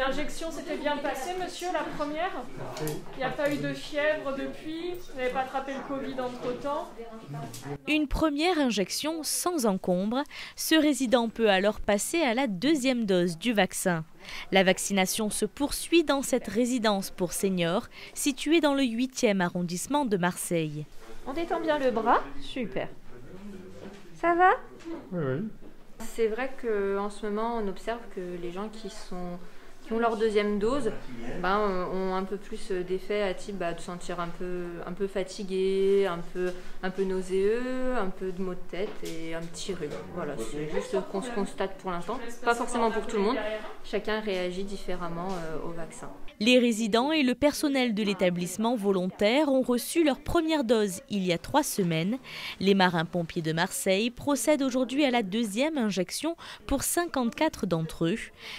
L'injection s'était bien passée, monsieur, la première? Il n'y a pas eu de fièvre depuis? Vous n'avez pas attrapé le Covid entre-temps? Une première injection sans encombre. Ce résident peut alors passer à la deuxième dose du vaccin. La vaccination se poursuit dans cette résidence pour seniors située dans le 8e arrondissement de Marseille. On détend bien le bras, super. Ça va? Oui, oui. C'est vrai qu'en ce moment, on observe que les gens qui ont leur deuxième dose ont un peu plus d'effets à type de sentir un peu fatigué, un peu nauséeux, un peu de maux de tête et un petit rhume. Voilà, c'est juste qu'on se constate pour l'instant. Pas forcément pour tout le monde, chacun réagit différemment au vaccin. Les résidents et le personnel de l'établissement volontaire ont reçu leur première dose il y a 3 semaines. Les marins-pompiers de Marseille procèdent aujourd'hui à la deuxième injection pour 54 d'entre eux.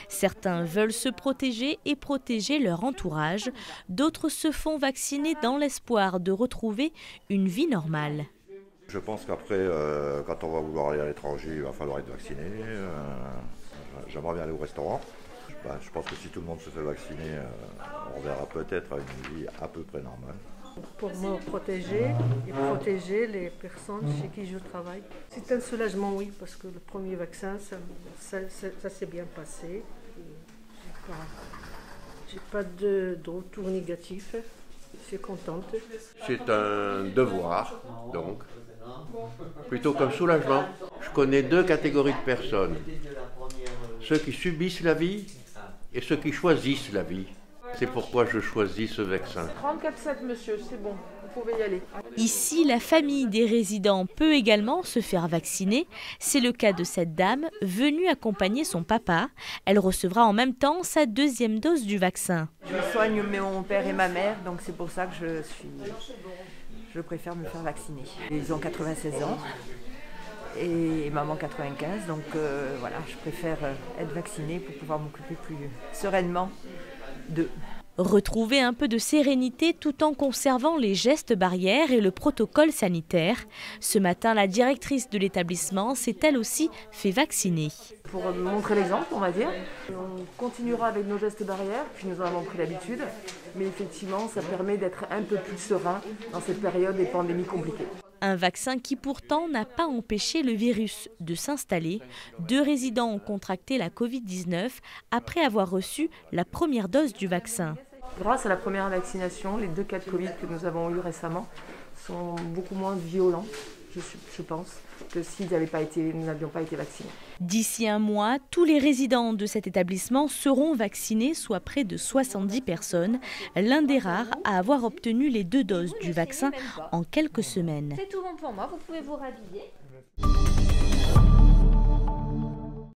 Certains veulent se protéger et protéger leur entourage. D'autres se font vacciner dans l'espoir de retrouver une vie normale. Je pense qu'après, quand on va vouloir aller à l'étranger, il va falloir être vacciné. J'aimerais bien aller au restaurant. Je pense que si tout le monde se fait vacciner, on verra peut-être une vie à peu près normale. Pour me protéger et protéger les personnes chez qui je travaille. C'est un soulagement, oui, parce que le premier vaccin, ça s'est bien passé. J'ai pas de retour négatif. Je suis contente. C'est un devoir, donc, plutôt qu'un soulagement. Je connais 2 catégories de personnes. Ceux qui subissent la vie et ceux qui choisissent la vie. C'est pourquoi je choisis ce vaccin. 34,7 monsieur, c'est bon, vous pouvez y aller. Ici, la famille des résidents peut également se faire vacciner. C'est le cas de cette dame venue accompagner son papa. Elle recevra en même temps sa deuxième dose du vaccin. Je soigne mon père et ma mère, donc c'est pour ça que je préfère me faire vacciner. Ils ont 96 ans. Et maman 95, donc voilà, je préfère être vaccinée pour pouvoir m'occuper plus sereinement d'eux. Retrouver un peu de sérénité tout en conservant les gestes barrières et le protocole sanitaire. Ce matin, la directrice de l'établissement s'est elle aussi fait vacciner. Pour montrer l'exemple, on va dire. On continuera avec nos gestes barrières, puis nous en avons pris l'habitude. Mais effectivement, ça permet d'être un peu plus serein dans cette période des pandémies compliquées. Un vaccin qui pourtant n'a pas empêché le virus de s'installer. 2 résidents ont contracté la Covid-19 après avoir reçu la première dose du vaccin. Grâce à la première vaccination, les 2 cas de Covid que nous avons eus récemment sont beaucoup moins violents, je pense, que si nous n'avions pas été vaccinés. D'ici un mois, tous les résidents de cet établissement seront vaccinés, soit près de 70 personnes, l'un des rares à avoir obtenu les 2 doses du vaccin en quelques semaines. C'est tout bon pour moi, vous pouvez vous rhabiller.